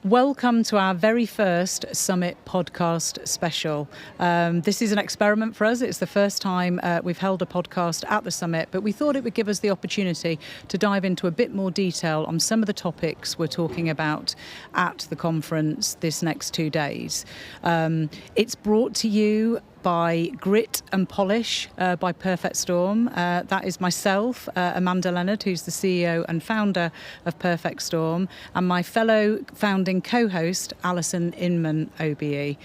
Welcome to our very first Summit podcast special. This is an experiment for us. It's the first time we've held a podcast at the Summit, but we thought it would give us the opportunity to dive into a bit more detail on some of the topics we're talking about at the conference this next 2 days. It's brought to you by Grit and Polish by Perfect Storm. That is myself, Amanda Leonard, who's the CEO and founder of Perfect Storm, and my fellow founding co-host, Alison Inman, OBE.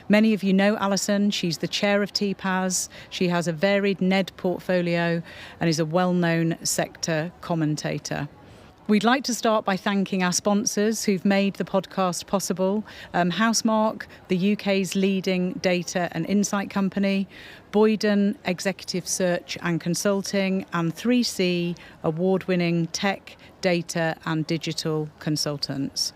Many of you know Alison. She's the chair of TPAS. She has a varied NED portfolio and is a well-known sector commentator. We'd like to start by thanking our sponsors who've made the podcast possible. Housemark, the UK's leading data and insight company, Boyden Executive Search and Consulting, and 3C, award-winning tech, data and digital consultants.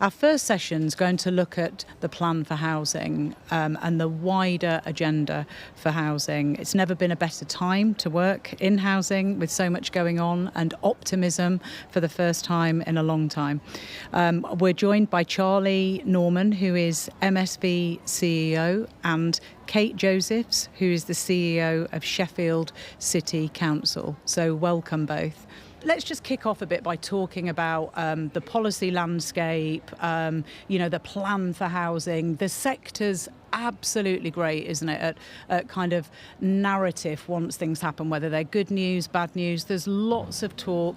Our first session is going to look at the plan for housing and the wider agenda for housing. It's never been a better time to work in housing with so much going on and optimism for the first time in a long time. We're joined by Charlie Norman, who is MSV CEO, and Kate Josephs, who is the CEO of Sheffield City Council. So welcome both. Let's just kick off a bit by talking about the policy landscape, the plan for housing. The sector's absolutely great, isn't it, at kind of narrative once things happen, whether they're good news, bad news. There's lots of talk.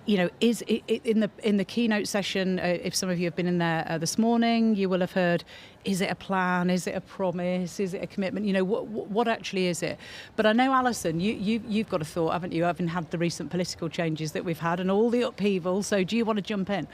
You know, is it in the keynote session, if some of you have been in there this morning, you will have heard, is it a plan? Is it a promise? Is it a commitment? You know, what actually is it? But I know, Alison, you've got a thought, haven't you, having had the recent political changes that we've had and all the upheaval. So do you want to jump in?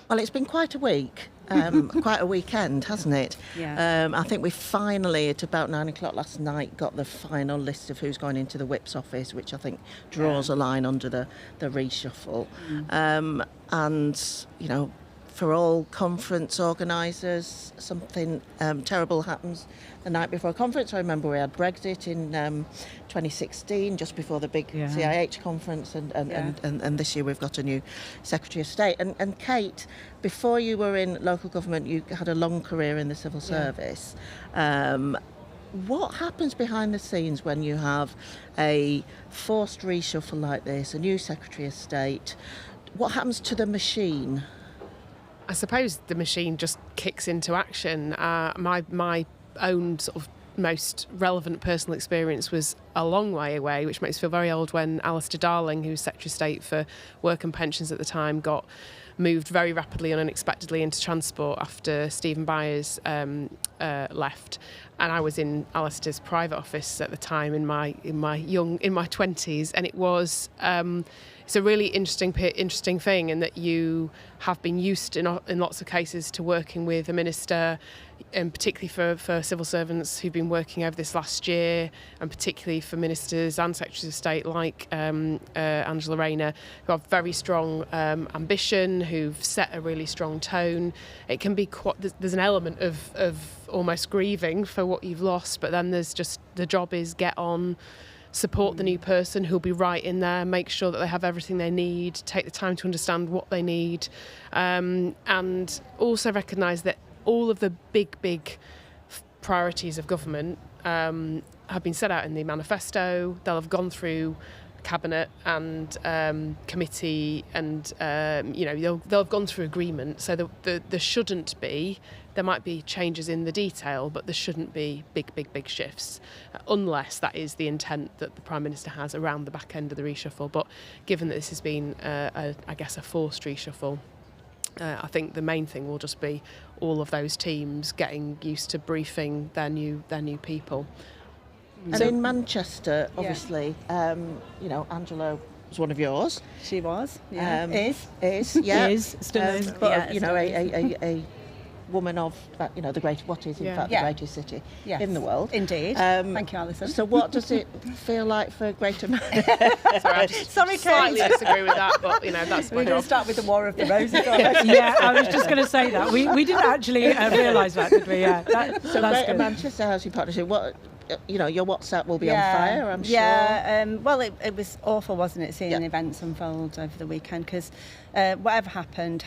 Well, it's been quite a week, quite a weekend, hasn't it? Yeah. I think we finally, at about 9 o'clock last night, got the final list of who's going into the Whip's office, which I think draws a line under the reshuffle. And, you know, for all conference organisers, something terrible happens the night before a conference. I remember we had Brexit in 2016, just before the big CIH conference, and this year we've got a new Secretary of State. And Kate, before you were in local government, you had a long career in the civil service. What happens behind the scenes when you have a forced reshuffle like this, a new Secretary of State? What happens to the machine? I suppose the machine just kicks into action. My own sort of most relevant personal experience was a long way away, which makes me feel very old, when Alistair Darling, who was Secretary of State for Work and Pensions at the time, got moved very rapidly and unexpectedly into transport after Stephen Byers left. And I was in Alistair's private office at the time in my 20s, and it was it's a really interesting thing in that you have been used in lots of cases to working with a minister, and particularly for civil servants who've been working over this last year, and particularly for ministers and secretaries of state like Angela Rayner, who have very strong ambition, who've set a really strong tone. It can be there's an element of almost grieving for what you've lost, but then there's just the job is get on, support the new person who'll be right in there, make sure that they have everything they need, take the time to understand what they need, and also recognise that all of the big priorities of government have been set out in the manifesto. They'll have gone through cabinet and committee, and they'll have gone through agreement. So there shouldn't be. There might be changes in the detail, but there shouldn't be big shifts, unless that is the intent that the Prime Minister has around the back end of the reshuffle. But given that this has been, a forced reshuffle, I think the main thing will just be all of those teams getting used to briefing their new people. And in Manchester, obviously, Angela was one of yours. She was, Is, yeah. Is, still is. But, a woman of, the greatest city in the world. Indeed. Thank you, Alison. So what does it feel like for Greater Manchester? Sorry, Kate. Slightly disagree with that, but, that's my We're going job. to start with the War of the Roses. Yeah, I was just going to say that. We didn't actually realise that, did we? Yeah. So Greater Manchester Housing Partnership, your WhatsApp will be on fire, I'm sure. Yeah, well, it was awful, wasn't it, seeing Yeah. events unfold over the weekend, because whatever happened,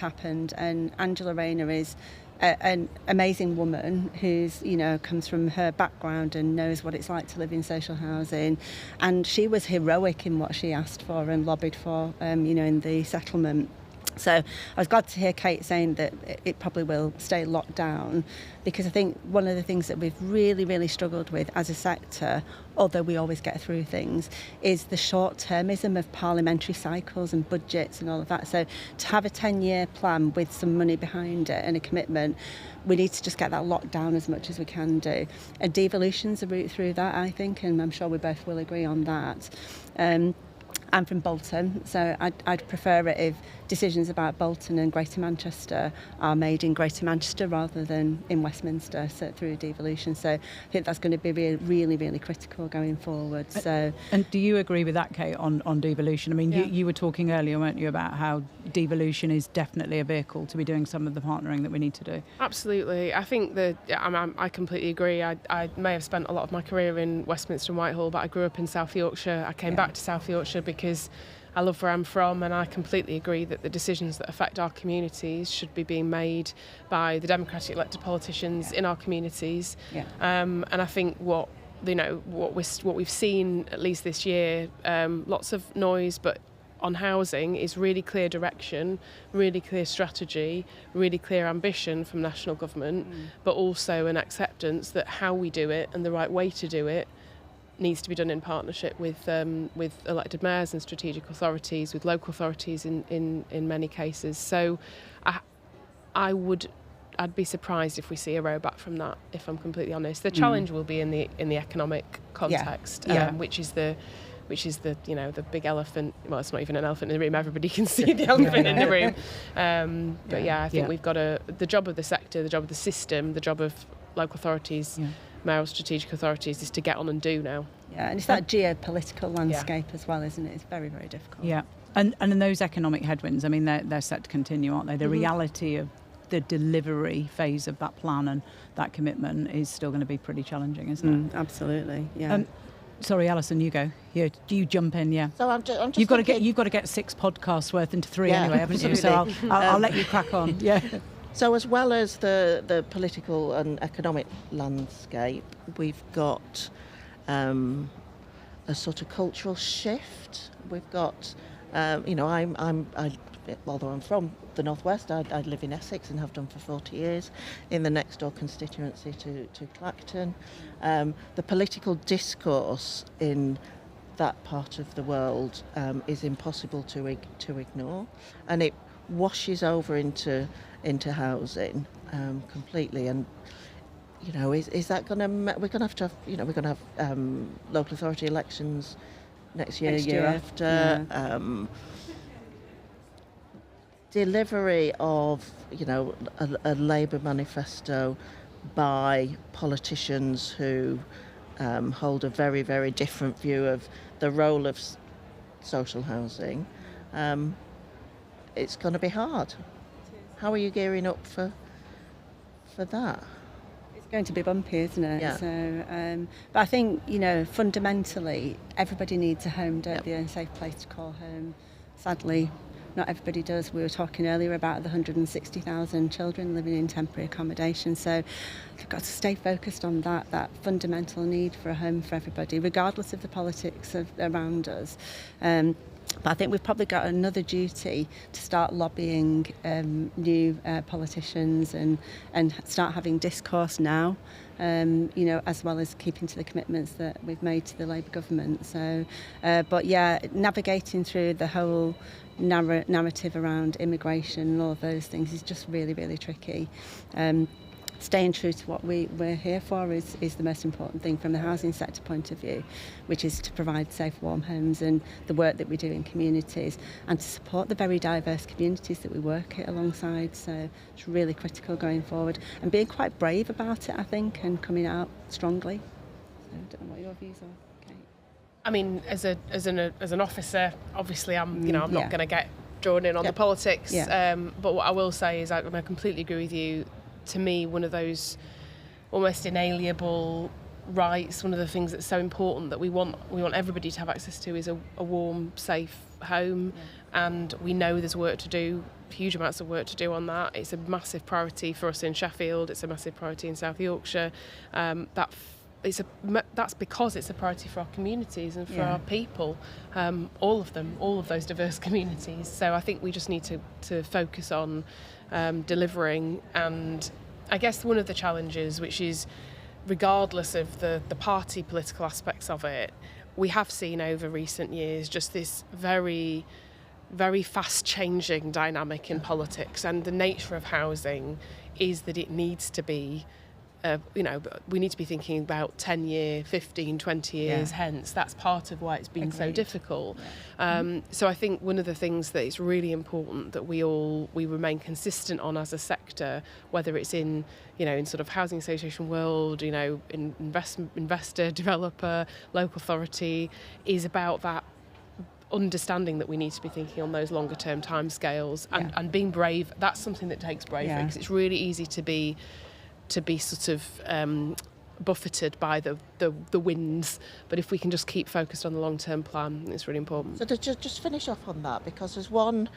and Angela Rayner is an amazing woman who's, comes from her background and knows what it's like to live in social housing, and she was heroic in what she asked for and lobbied for, in the settlement. So I was glad to hear Kate saying that it probably will stay locked down, because I think one of the things that we've really, really struggled with as a sector, although we always get through things, is the short-termism of parliamentary cycles and budgets and all of that. So to have a 10-year plan with some money behind it and a commitment, we need to just get that locked down as much as we can do. And devolution's a route through that, I think, and I'm sure we both will agree on that. I'm from Bolton, so I'd prefer it if decisions about Bolton and Greater Manchester are made in Greater Manchester rather than in Westminster, so through devolution. So I think that's going to be really, really critical going forward. So, and do you agree with that, Kate, on devolution? I mean, Yeah. you were talking earlier, weren't you, about how devolution is definitely a vehicle to be doing some of the partnering that we need to do? Absolutely. I think that I completely agree. I may have spent a lot of my career in Westminster and Whitehall, but I grew up in South Yorkshire. I came back to South Yorkshire because I love where I'm from, and I completely agree that the decisions that affect our communities should be being made by the democratic elected politicians in our communities. Yeah. And I think what we've seen, at least this year, lots of noise, but on housing is really clear direction, really clear strategy, really clear ambition from national government, but also an acceptance that how we do it and the right way to do it needs to be done in partnership with elected mayors and strategic authorities, with local authorities in many cases. So I'd be surprised if we see a row back from that, if I'm completely honest. The challenge will be in the economic context, which is the the big elephant. Well, it's not even an elephant in the room. Everybody can see the elephant in the room. But I think we've got the job of the sector, the job of the system, the job of local authorities, mayoral strategic authorities, is to get on and do now. Yeah, and it's that geopolitical landscape as well, isn't it? It's very, very difficult. Yeah, and in those economic headwinds, I mean, they're set to continue, aren't they? The reality of the delivery phase of that plan and that commitment is still going to be pretty challenging, isn't it? Absolutely, yeah. Sorry, Alison, you go. You jump in, yeah. So I'm just You've got to get 6 podcasts worth into 3 anyway, haven't you? So I'll let you crack on. Yeah. So as well as the political and economic landscape, we've got a sort of cultural shift. We've got, although I'm from the northwest, I live in Essex and have done for 40 years in the next door constituency to Clacton. The political discourse in that part of the world is impossible to ignore, and it washes over into housing completely. And is that going to? We're going to have local authority elections next year after. Yeah. Delivery of a Labour manifesto by politicians who hold a very, very different view of the role of social housing. It's going to be hard. How are you gearing up for that? It's going to be bumpy, isn't it? Yeah. So, but I think, fundamentally, everybody needs a home, don't they? A safe place to call home. Sadly, not everybody does. We were talking earlier about the 160,000 children living in temporary accommodation. So we've got to stay focused on that fundamental need for a home for everybody, regardless of the politics around us. But I think we've probably got another duty to start lobbying new politicians and start having discourse now, as well as keeping to the commitments that we've made to the Labour government. So, navigating through the whole narrative around immigration and all of those things is just really, really tricky. Staying true to what we're here for is the most important thing from the housing sector point of view, which is to provide safe, warm homes and the work that we do in communities, and to support the very diverse communities that we work at alongside. So it's really critical going forward, and being quite brave about it, I think, and coming out strongly. So I don't know what your views are, Kate. I mean, as an officer, obviously, I'm not going to get drawn in on the politics. Yeah. But what I will say is, I completely agree with you. To me, one of those almost inalienable rights, one of the things that's so important that we want everybody to have access to is a warm, safe home. And we know there's work to do, huge amounts of work to do on that. It's a massive priority for us in Sheffield. It's a massive priority in South Yorkshire. That's because it's a priority for our communities and for our people, all of them, all of those diverse communities. So I think we just need to focus on delivering. And I guess one of the challenges, which is regardless of the party political aspects of it, we have seen over recent years just this very, very fast changing dynamic in politics, and the nature of housing is that it needs to be we need to be thinking about 10 year, 15, 20 years hence. That's part of why it's been so difficult. So I think one of the things that it's really important that we remain consistent on as a sector, whether it's in sort of housing association world, in investor, developer, local authority, is about that understanding that we need to be thinking on those longer term timescales and being brave. That's something that takes bravery, because it's really easy to be sort of buffeted by the winds, but if we can just keep focused on the long-term plan, it's really important. So to just finish off on that, because there's one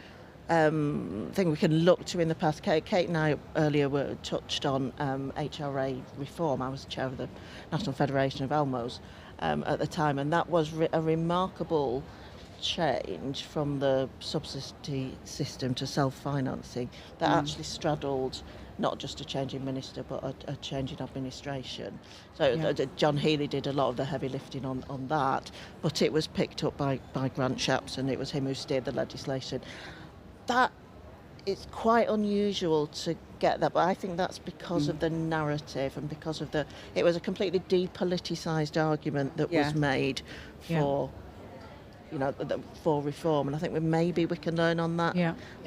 thing we can look to in the past. Kate and I earlier were touched on HRA reform. I was chair of the National Federation of Elmos at the time, and that was a remarkable change from the subsidy system to self-financing that actually straddled not just a change in minister, but a change in administration. So John Healey did a lot of the heavy lifting on that, but it was picked up by Grant Shapps, and it was him who steered the legislation. That is quite unusual to get that, but I think that's because of the narrative and because of it was a completely depoliticised argument that was made for for reform, and I think maybe we can learn on that,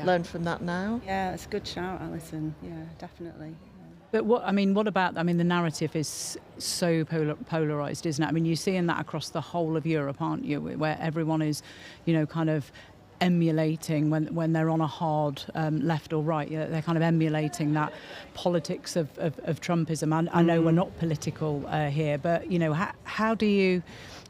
learn from that now. Yeah, it's a good shout, Alison. Yeah, definitely. But what about, the narrative is so polarised, isn't it? I mean, you're seeing that across the whole of Europe, aren't you, where everyone is, kind of emulating when they're on a hard left or right. They're kind of emulating that politics of Trumpism. I know we're not political here, but, how do you...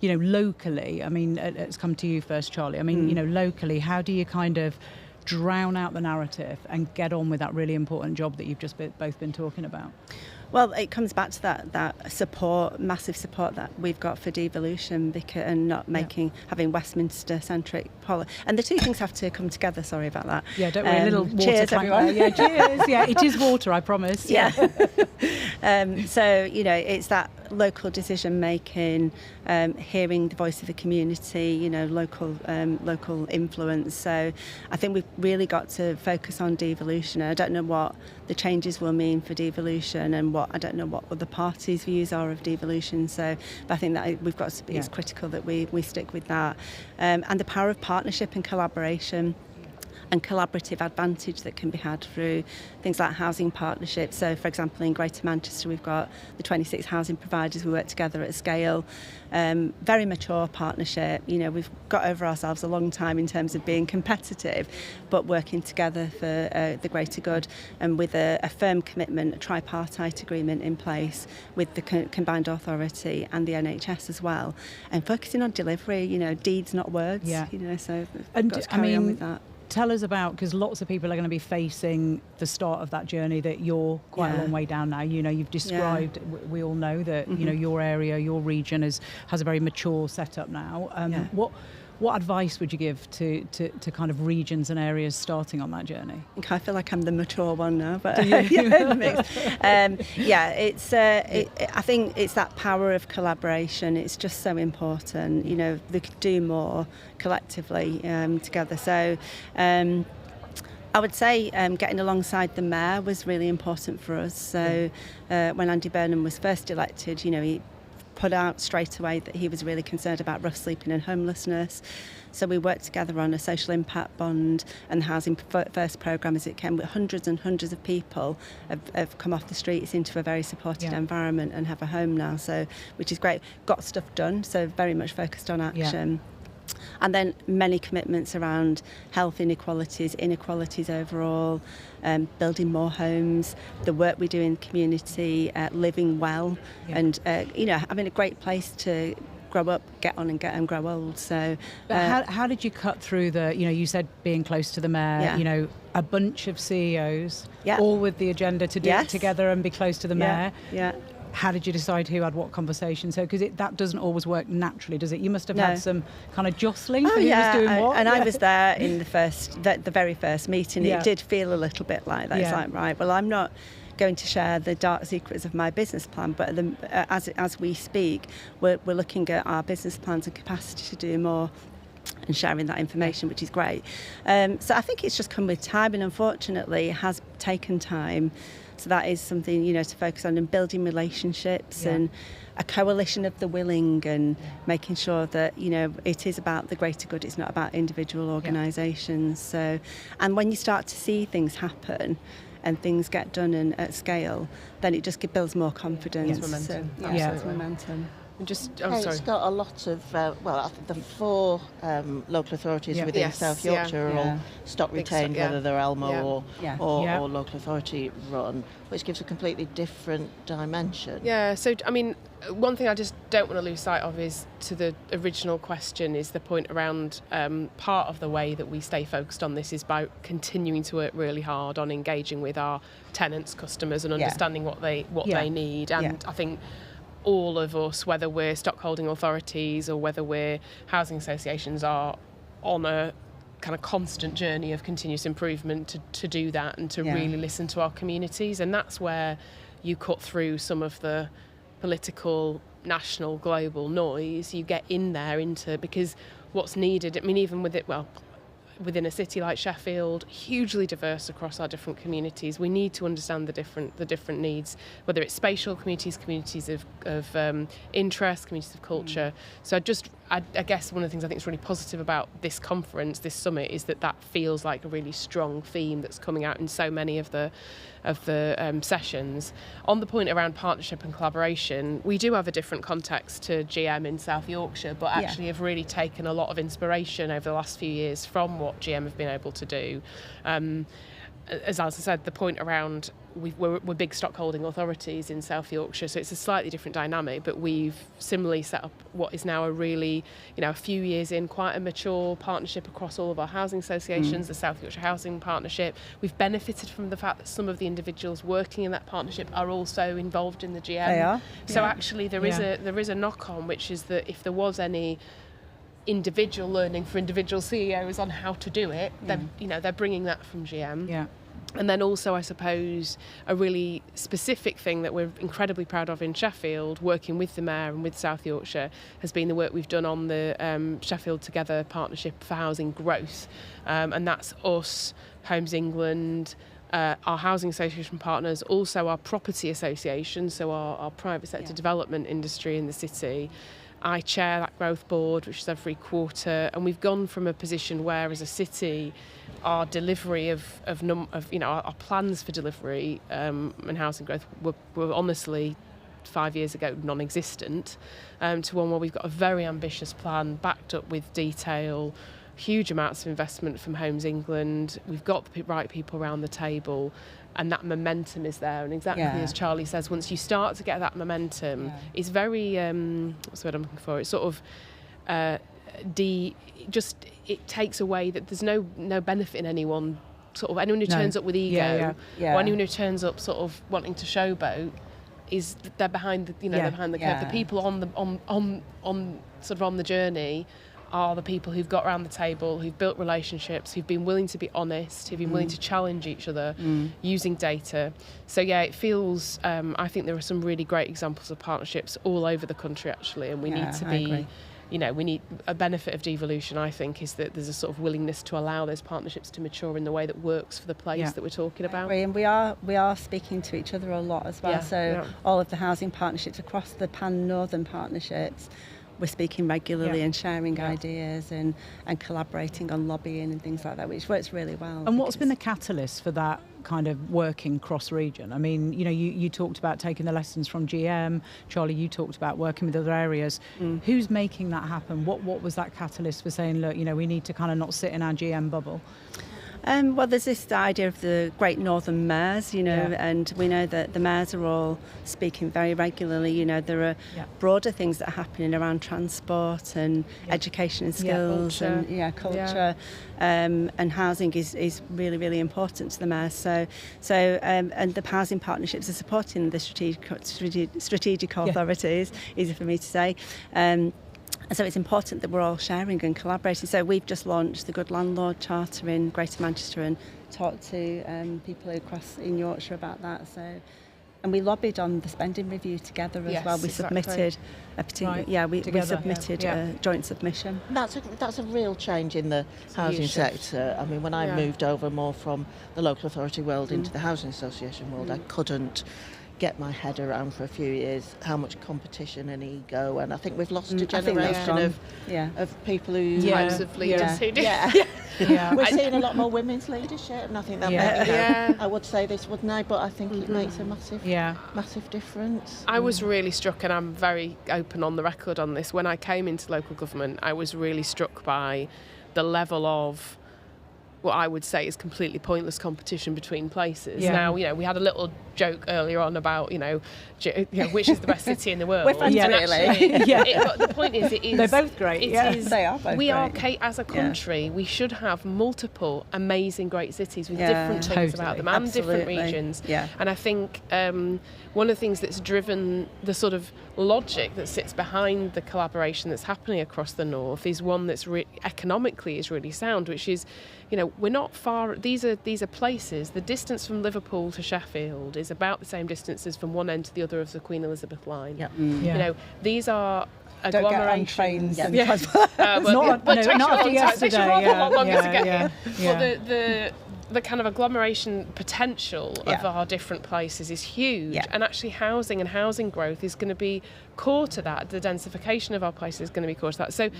locally, I mean, it's come to you first, Charlie. I mean, locally, how do you kind of drown out the narrative and get on with that really important job that you've just both been talking about? Well, it comes back to that support, massive support that we've got for devolution, and not having Westminster-centric policy. And the two things have to come together. Sorry about that. Yeah, don't worry. A little water. Cheers, everyone. Yeah, cheers. Yeah, it is water, I promise. Yeah. So, it's that local decision making, hearing the voice of the community, local influence. So I think we've really got to focus on devolution. I don't know what the changes will mean for devolution, and I don't know what other parties' views are of devolution. So, but I think that we've got to be, it's critical that we stick with that. And the power of partnership and collaboration and collaborative advantage that can be had through things like housing partnerships. So, for example, in Greater Manchester, we've got the 26 housing providers. We work together at scale. Very mature partnership. We've got over ourselves a long time in terms of being competitive, but working together for the greater good, and with a firm commitment, a tripartite agreement in place with the combined authority and the NHS as well, and focusing on delivery. Deeds, not words. Yeah. So we've got to carry on with that. Tell us about, because lots of people are going to be facing the start of that journey that you're quite a long way down now. You've described, we all know that, your area, your region has a very mature setup now. What advice would you give to kind of regions and areas starting on that journey? I feel like I'm the mature one now, but Do you? I think it's that power of collaboration. It's just so important. They could do more collectively together. So I would say getting alongside the mayor was really important for us. So when Andy Burnham was first elected, he put out straight away that he was really concerned about rough sleeping and homelessness. So we worked together on a social impact bond and the Housing First programme as it came. Hundreds and hundreds of people have come off the streets into a very supported environment and have a home now, so which is great. Got stuff done, so very much focused on action. And then many commitments around health inequalities overall, building more homes, the work we do in the community, living well, and having a great place to grow up, get on and grow old. So, how did you cut through you said being close to the mayor, a bunch of CEOs, all with the agenda to do it together and be close to the mayor. Yeah. How did you decide who had what conversation? So, because that doesn't always work naturally, does it? You must have had some kind of jostling for who was doing what. And I was there in the very first meeting. It did feel a little bit like that. It's like, right, well, I'm not going to share the dark secrets of my business plan, but as we speak, we're looking at our business plans and capacity to do more and sharing that information, which is great. So I think it's just come with time, and unfortunately it has taken time. So that is something, to focus on, and building relationships and a coalition of the willing, and making sure that, it is about the greater good. It's not about individual organisations. So, and when you start to see things happen and things get done and at scale, then it just builds more confidence. It's momentum. So, it's momentum. It's got a lot of, the 4 local authorities within South Yorkshire are all stock retained, whether they're Elmo or local authority run, which gives a completely different dimension. Yeah, so, one thing I just don't want to lose sight of is, to the original question, is the point around part of the way that we stay focused on this is by continuing to work really hard on engaging with our tenants, customers, and understanding what they need. And I think all of us, whether we're stockholding authorities or whether we're housing associations, are on a kind of constant journey of continuous improvement to do that and to really listen to our communities. And that's where you cut through some of the political, national, global noise. You get in there because what's needed, even with it, within a city like Sheffield, hugely diverse across our different communities, we need to understand the different needs, whether it's spatial communities, communities of interest, communities of culture. So I guess one of the things I think is really positive about this conference, this summit, is that feels like a really strong theme that's coming out in so many of the sessions. On the point around partnership and collaboration, we do have a different context to GM in South Yorkshire, but actually have really taken a lot of inspiration over the last few years from what GM have been able to do. As Alison said, the point around we're big stockholding authorities in South Yorkshire, so it's a slightly different dynamic, but we've similarly set up what is now a really, a few years in, quite a mature partnership across all of our housing associations, the South Yorkshire Housing Partnership. We've benefited from the fact that some of the individuals working in that partnership are also involved in the GM. They are. So actually there is a knock-on, which is that if there was any individual learning for individual CEOs on how to do it, then they're bringing that from GM. Yeah. And then also, I suppose, a really specific thing that we're incredibly proud of in Sheffield, working with the Mayor and with South Yorkshire, has been the work we've done on the Sheffield Together Partnership for Housing Growth. And that's us, Homes England, our housing association partners, also our property association, so our private sector development industry in the city. I chair that growth board, which is every quarter, and we've gone from a position where, as a city, our delivery of our plans for delivery and housing growth were honestly 5 years ago non-existent, to one where we've got a very ambitious plan backed up with detail, huge amounts of investment from Homes England. We've got the right people around the table, and that momentum is there. And exactly as Charlie says, once you start to get that momentum, it's very what's the word I'm looking for? It's sort of it takes away that there's no benefit in anyone. Sort of anyone who turns up with ego, or anyone who turns up sort of wanting to showboat, is they're behind the they're behind the curve. The people on the journey are the people who've got around the table, who've built relationships, who've been willing to be honest, who've been willing to challenge each other using data. So it feels, I think there are some really great examples of partnerships all over the country actually, and we need to be, we need a benefit of devolution, I think, is that there's a sort of willingness to allow those partnerships to mature in the way that works for the place that we're talking about. And we are speaking to each other a lot as well. All of the housing partnerships across the pan-northern partnerships, we're speaking regularly and sharing ideas and collaborating on lobbying and things like that, which works really well. And what's been the catalyst for that kind of working cross-region? I mean, you talked about taking the lessons from GM. Charlie, you talked about working with other areas. Who's making that happen? What was that catalyst for saying, look, we need to kind of not sit in our GM bubble? Well, there's this idea of the Great Northern Mayors, and we know that the mayors are all speaking very regularly. There are broader things that are happening around transport and education and skills and culture, and housing is really, really important to the mayors. So and the housing partnerships are supporting the strategic authorities, easy for me to say. So it's important that we're all sharing and collaborating. So we've just launched the Good Landlord Charter in Greater Manchester and talked to people across in Yorkshire about that. And we lobbied on the spending review together as well. We submitted a particular, we submitted a joint submission. That's a real change in the housing sector. I mean, when I moved over more from the local authority world into the housing association world, I couldn't get my head around for a few years how much competition and ego, and I think we've lost a generation of people who types of leaders who do. We're seeing a lot more women's leadership, and I think that I would say this, wouldn't I? But I think it makes a massive difference. I was really struck, and I'm very open on the record on this. When I came into local government, I was really struck by the level of what I would say is completely pointless competition between places. Now, we had a little joke earlier on about, which is the best city in the world. We're friends, really. But the point is, they're both great. They are both great. As a country, we should have multiple amazing great cities with different things about them and different regions. And I think one of the things that's driven the sort of logic that sits behind the collaboration that's happening across the north is one that's economically is really sound, which is, we're not far. These are places. The distance from Liverpool to Sheffield is about the same distance as from one end to the other of the Queen Elizabeth line. These are agglomerations. Don't get on trains. Not after yesterday. A lot longer to get here. But the kind of agglomeration potential of our different places is huge, and actually housing and housing growth is going to be core to that. The densification of our places is going to be core to that. So,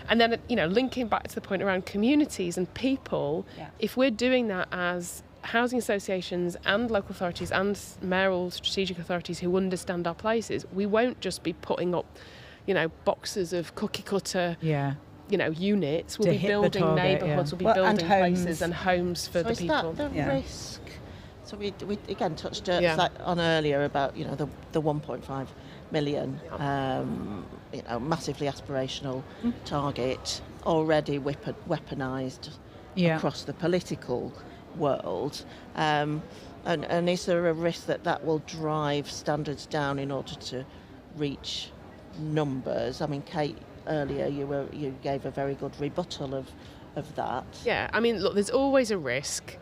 and then linking back to the point around communities and people, if we're doing that as housing associations and local authorities and mayoral strategic authorities who understand our places, we won't just be putting up, boxes of cookie cutter. Units. We'll be building neighbourhoods, we'll be building places and homes for the people. Is that the risk? So we again touched on earlier about the 1.5 million, massively aspirational target, already weaponised across the political world. And is there a risk that will drive standards down in order to reach numbers? I mean, Kate, earlier you gave a very good rebuttal of that. Yeah, I mean, look, there's always a risk,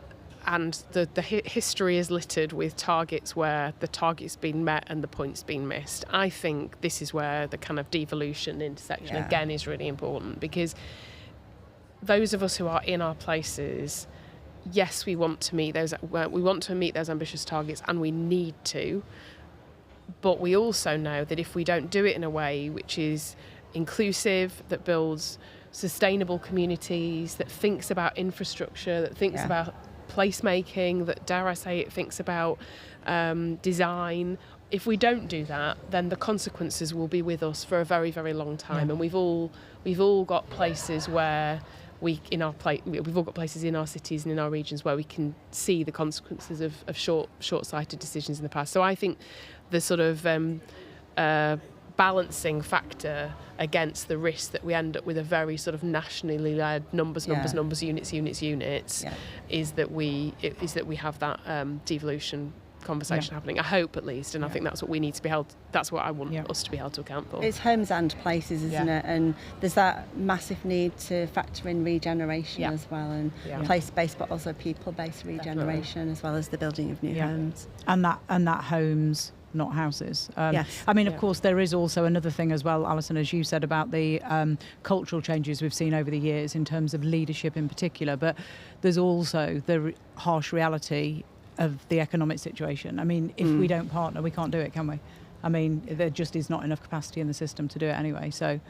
and the history is littered with targets where the target's been met and the point's been missed. I think this is where the kind of devolution intersection again is really important, because those of us who are in our places, yes, we want to meet those ambitious targets, and we need to, but we also know that if we don't do it in a way which is inclusive, that builds sustainable communities, that thinks about infrastructure, that thinks about placemaking, that, dare I say it, thinks about design. If we don't do that, then the consequences will be with us for a very, very long time. And we've all got places where we've all got places in our cities and in our regions where we can see the consequences of short-sighted decisions in the past. So I think the sort of balancing factor against the risk that we end up with a very sort of nationally led numbers, units, is that we have that devolution conversation happening. I hope, at least, and I think that's what we need to be held. That's what I want us to be held to account for. It's homes and places, isn't it? And there's that massive need to factor in regeneration as well, and place-based, but also people-based regeneration, as well as the building of new homes. And that homes, not houses. I mean, of course, there is also another thing as well, Alison, as you said, about the cultural changes we've seen over the years in terms of leadership in particular, but there's also the harsh reality of the economic situation. I mean, if we don't partner, we can't do it, can we? I mean, there just is not enough capacity in the system to do it anyway. So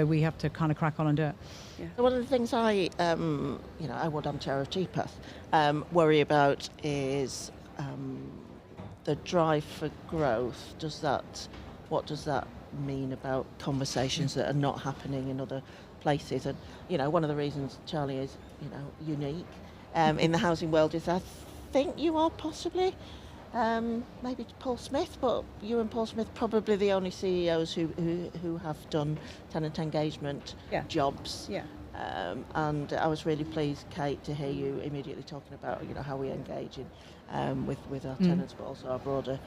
we have to kind of crack on and do it. Yeah. So one of the things I would, I'm chair of GPATH, worry about is the drive for growth. What does that mean about conversations that are not happening in other places? And, one of the reasons Charlie is, unique in the housing world is I think you are possibly, maybe Paul Smith, but you and Paul Smith probably the only CEOs who have done tenant engagement jobs. Yeah. And I was really pleased, Kate, to hear you immediately talking about how we engage with our tenants, but also our broader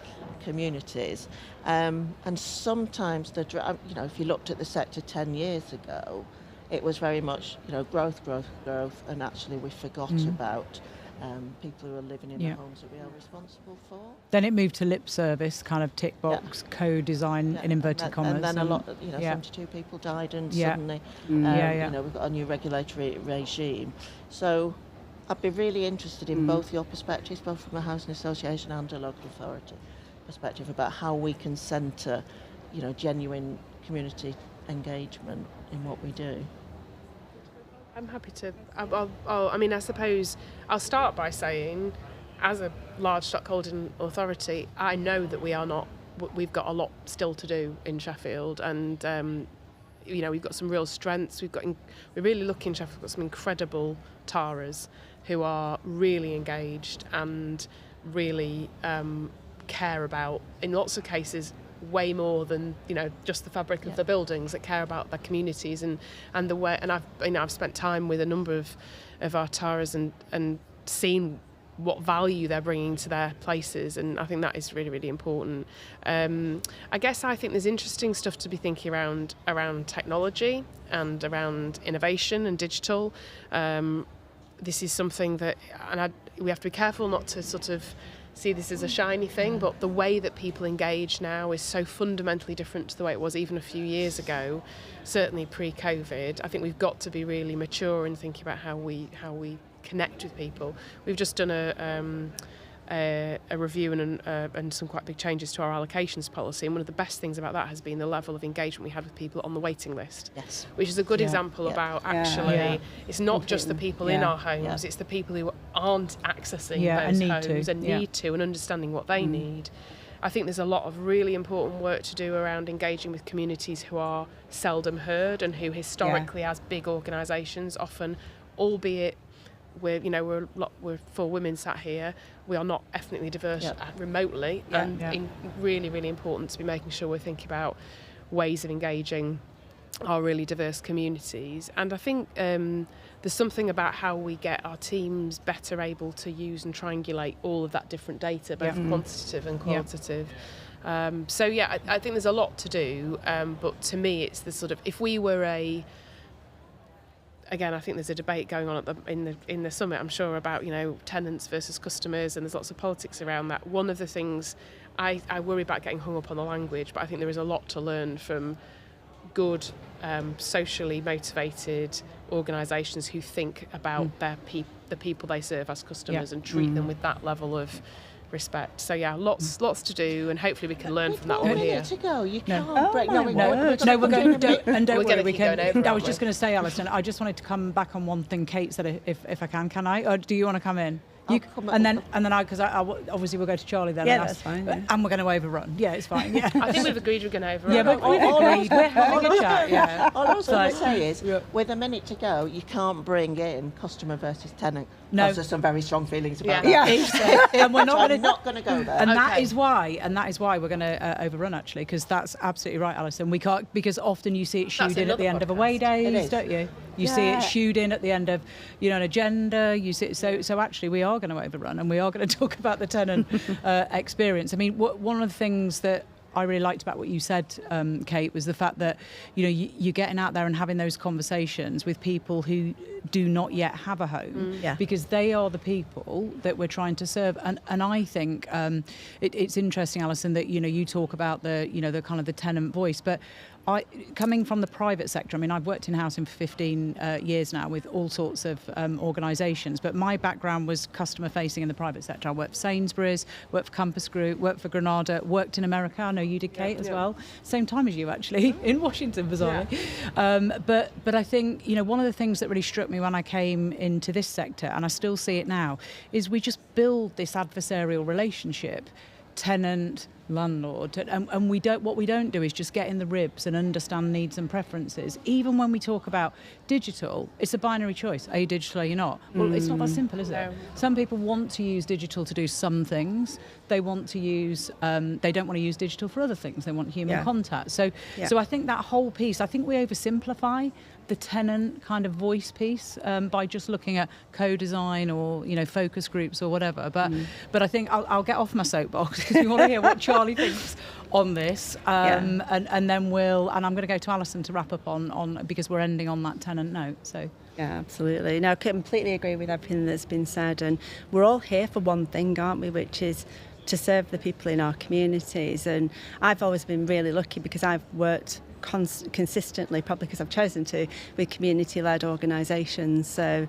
communities. And sometimes if you looked at the sector 10 years ago, it was very much growth, and actually we forgot about people who are living in the homes that we are responsible for. Then it moved to lip service, kind of tick box, co-design in inverted commas. And then a lot, 72 people died, and suddenly, we've got a new regulatory regime. So I'd be really interested in both your perspectives, both from a housing association and a local authority perspective, about how we can centre, genuine community engagement in what we do. I'm happy to. I suppose I'll start by saying, as a large stockholding authority, I know that we've got a lot still to do in Sheffield, and we've got some real strengths. We're really lucky in Sheffield. We've got some incredible TARAs who are really engaged and really care about, in lots of cases, way more than just the fabric of the buildings, that care about their communities and the way. And I've spent time with a number of our TARAs and seen what value they're bringing to their places, and I think that is really, really important. I guess I think there's interesting stuff to be thinking around technology and around innovation and digital. This is something that, we have to be careful not to sort of see this as a shiny thing, but the way that people engage now is so fundamentally different to the way it was even a few years ago, certainly pre-COVID. I think we've got to be really mature in thinking about how we connect with people. We've just done a review and some quite big changes to our allocations policy, and one of the best things about that has been the level of engagement we had with people on the waiting list, which is a good example about actually it's not just the people in our homes, it's the people who aren't accessing those homes and need to, and understanding what they need. I think there's a lot of really important work to do around engaging with communities who are seldom heard and who historically, as big organisations, often, albeit we're 4 women sat here, we are not ethnically diverse remotely, and really, really important to be making sure we're thinking about ways of engaging our really diverse communities. And I think there's something about how we get our teams better able to use and triangulate all of that different data, both quantitative and qualitative. I think there's a lot to do, but to me it's the sort of, if we were again, I think there's a debate going on in the summit, I'm sure, about tenants versus customers, and there's lots of politics around that. One of the things I worry about getting hung up on the language, but I think there is a lot to learn from good, socially motivated organisations who think about the people they serve as customers and treat them with that level of respect. So lots to do, and hopefully we can learn from that over here. To go, you can't break. We're going to, and don't worry, we can. Over, I was just going to say, Alison, I just wanted to come back on one thing Kate said, if I can I? Or do you want to come in? And then because I obviously we'll go to Charlie then. Yeah, that's fine. Yeah. And we're going to overrun. Yeah, it's fine. Yeah. I think we've agreed we're going to overrun. Yeah, but we've agreed. We're having a chat. Yeah. All I was going to say is, with a minute to go, you can't bring in customer versus tenant. No, there's some very strong feelings about that. And we're not going to go there. And that is why we're going to overrun, actually, because that's absolutely right, Alison. We can't, because often you see it shooed in at the end of away days, don't you? You see it shooed in at the end of, an agenda. You see, so actually we are going to overrun, and we are going to talk about the tenant experience. I mean, one of the things that I really liked about what you said, Kate, was the fact that you're getting out there and having those conversations with people who that do not yet have a home, because they are the people that we're trying to serve. And I think it's interesting, Alison, that you talk about the kind of the tenant voice, but coming from the private sector, I mean, I've worked in housing for 15 years now with all sorts of organisations, but my background was customer facing in the private sector. I worked for Sainsbury's, worked for Compass Group, worked for Granada, worked in America. I know you did, Kate, as well. Same time as you, actually, in Washington, bizarrely. But I think, one of the things that really struck me when I came into this sector, and I still see it now, is we just build this adversarial relationship, tenant, landlord, and what we don't do is just get in the ribs and understand needs and preferences. Even when we talk about digital, it's a binary choice. Are you digital, are you not? Well, it's not that simple, is it? No. Some people want to use digital to do some things. They want to use they don't want to use digital for other things. They want human contact. So I think that whole piece, I think we oversimplify the tenant kind of voice piece by just looking at co-design or focus groups or whatever. But I think I'll get off my soapbox because we want to hear what Charlie thinks on this, and then I'm going to go to Alison to wrap up on because we're ending on that tenant note. So. Yeah, absolutely. No, I completely agree with everything that's been said, and we're all here for one thing, aren't we, which is to serve the people in our communities. And I've always been really lucky because I've worked consistently, probably because I've chosen to, with community-led organisations. So,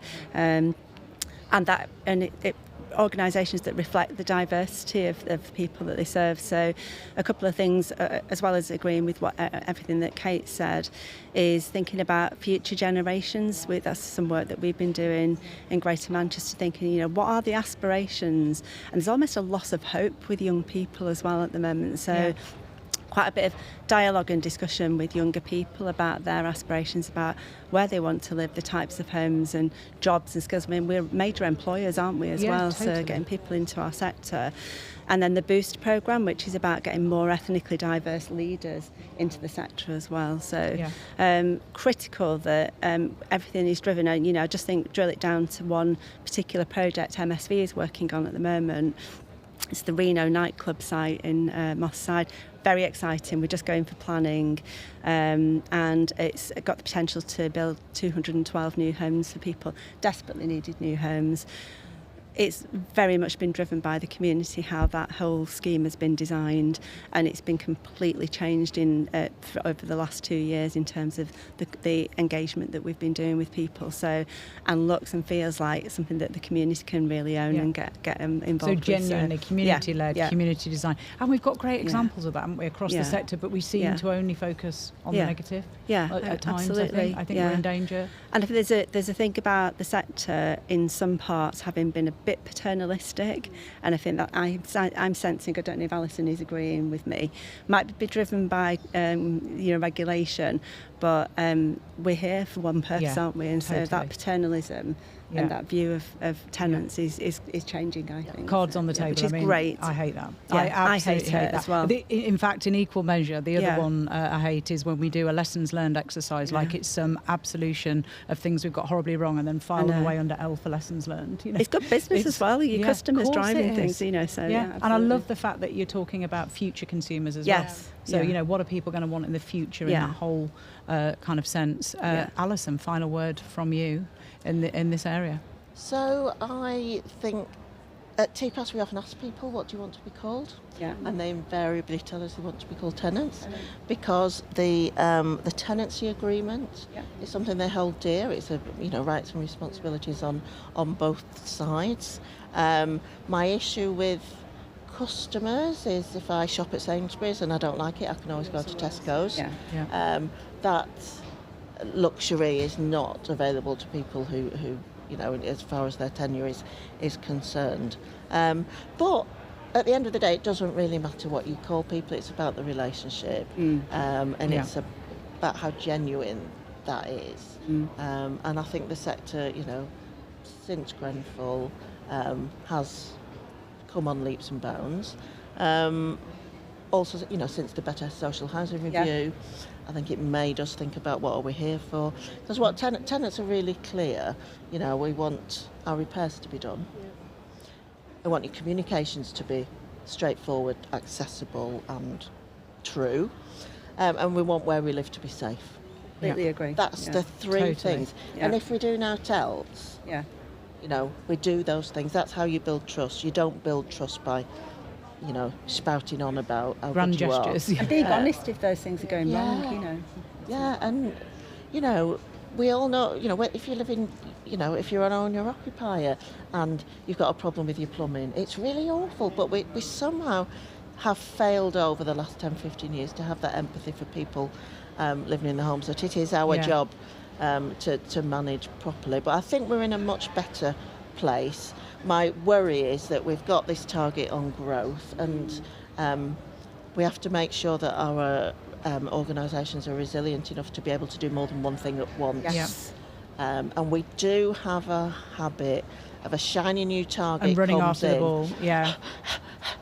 organisations that reflect the diversity of people that they serve. So a couple of things, as well as agreeing with everything that Kate said, is thinking about future generations. That's some work that we've been doing in Greater Manchester, thinking, what are the aspirations? And there's almost a loss of hope with young people as well at the moment. So quite a bit of dialogue and discussion with younger people about their aspirations, about where they want to live, the types of homes and jobs and skills. I mean, we're major employers, aren't we, as well? Totally. So getting people into our sector. And then the Boost programme, which is about getting more ethnically diverse leaders into the sector as well. So critical that everything is driven. And, I just think drill it down to one particular project MSV is working on at the moment. It's the Reno nightclub site in Moss Side. Very exciting. We're just going for planning, and it's got the potential to build 212 new homes for people, desperately needed new homes. It's very much been driven by the community, how that whole scheme has been designed, and it's been completely changed over the last 2 years in terms of the engagement that we've been doing with people. So, and looks and feels like something that the community can really own and get involved so with. Genuinely community-led, community design. And we've got great examples of that, haven't we, across the sector, but we seem to only focus on the negative at times. Absolutely. I think we're in danger. And if there's a thing about the sector in some parts having been a bit paternalistic, and I think that I'm sensing, I don't know if Alison is agreeing with me, might be driven by regulation, but we're here for one purpose, aren't we? And totally. So that paternalism and that view of tenants is changing, I think. Cards on the table, which is great. I hate that. Yeah, I absolutely hate it that as well. In fact, in equal measure, the other one I hate is when we do a lessons learned exercise, like it's some absolution of things we've got horribly wrong, and then file them away under L for lessons learned. It's good business as well. Your customers driving things, So and I love the fact that you're talking about future consumers as well. So what are people going to want in the future in that whole kind of sense? Alison, final word from you in this area. So I think at TPAS we often ask people, what do you want to be called? And they invariably tell us they want to be called tenants, because the tenancy agreement is something they hold dear. It's rights and responsibilities on both sides. My issue with customers is if I shop at Sainsbury's and I don't like it, I can always go to Tesco's. That luxury is not available to people who as far as their tenure is concerned. But at the end of the day, it doesn't really matter what you call people. It's about the relationship, and it's about how genuine that is. And I think the sector, since Grenfell, has come on leaps and bounds. Also, since the Better Social Housing Review, I think it made us think about what are we here for. Because what tenants are really clear, we want our repairs to be done. We want your communications to be straightforward, accessible and true. And we want where we live to be safe. Completely agree. That's Yeah. the three Totally. things. Yeah. And if we do nought else, Yeah. you know, we do those things. That's how you build trust. You don't build trust by, you know, spouting on about how Grand good you are. gestures. And being honest if those things are going wrong, you know. Yeah, and you know, we all know, you know, if you live in, you know, if you're an owner occupier and you've got a problem with your plumbing, it's really awful. But we somehow have failed over the last 10, 15 years to have that empathy for people living in the homes, that it is our job to manage properly. But I think we're in a much better place. My worry is that we've got this target on growth, and we have to make sure that our organisations are resilient enough to be able to do more than one thing at once. Yes. And we do have a habit of a shiny new target And running comes after the in, ball, yeah.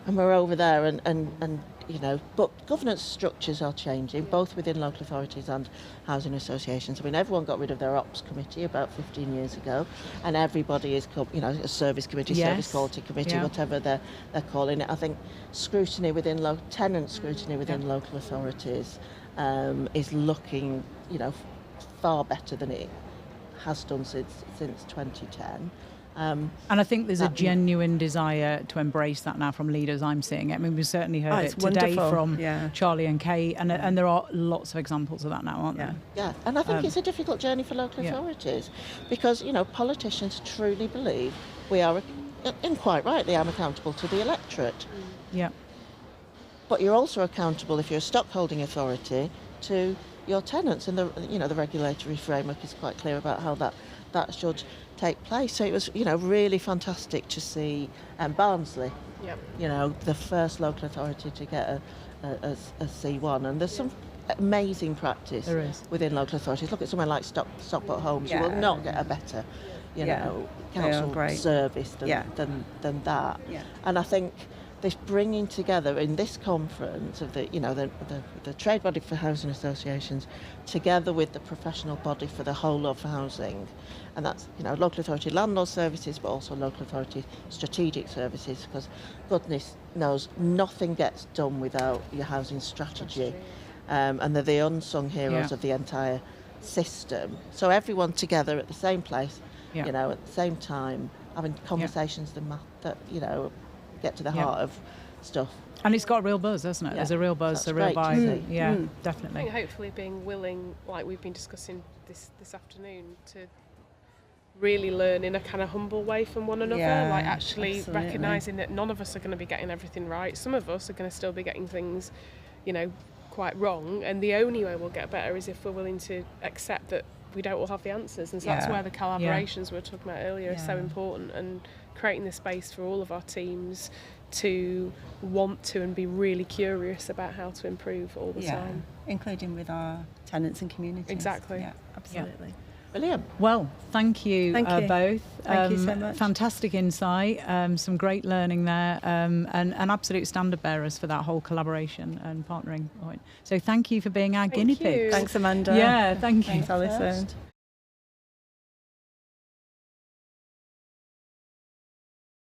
and we're over there, and you know, but governance structures are changing, both within local authorities and housing associations. I mean, everyone got rid of their ops committee about 15 years ago, and everybody is, you know, a service committee, service quality committee, whatever they're calling it. I think scrutiny within tenant scrutiny within local authorities is looking, you know, far better than it has done since 2010. And I think there's a genuine desire to embrace that now from leaders. I'm seeing it. I mean, we certainly heard it today from Charlie and Kate, and there are lots of examples of that now, aren't there? Yeah, and I think it's a difficult journey for local authorities because, you know, politicians truly believe we are, and quite rightly, I'm accountable to the electorate. Yeah. But you're also accountable, if you're a stockholding authority, to your tenants, and the regulatory framework is quite clear about how that should take place. So it was, you know, really fantastic to see Barnsley, you know, the first local authority to get a C1, and there's some amazing practice within local authorities. Look at somewhere like Stockport Homes. You will not get a better, you know, council service than that. Yeah. And I think this bringing together in this conference of the trade body for housing associations together with the professional body for the whole of housing, and that's, you know, local authority landlord services, but also local authority strategic services, because goodness knows nothing gets done without your housing strategy, and they're the unsung heroes of the entire system. So everyone together at the same place, you know, at the same time, having conversations that you know, get to the heart of stuff. And it's got a real buzz, hasn't it? There's a real buzz, a real vibe. Yeah, definitely. I think hopefully being willing, like we've been discussing this afternoon, to really learn in a kind of humble way from one another, like actually recognising that none of us are going to be getting everything right. Some of us are going to still be getting things, you know, quite wrong, and the only way we'll get better is if we're willing to accept that we don't all have the answers, and so that's where the collaborations we were talking about earlier are so important, and creating the space for all of our teams to want to and be really curious about how to improve all the time. Including with our tenants and communities. Exactly. Yeah, absolutely. Yeah. Brilliant. Well, thank you, both. Thank you so much. Fantastic insight, some great learning there, and absolute standard bearers for that whole collaboration and partnering point. So thank you for being our guinea pigs. Thanks, Amanda. Yeah, thank you. Thanks, Alison.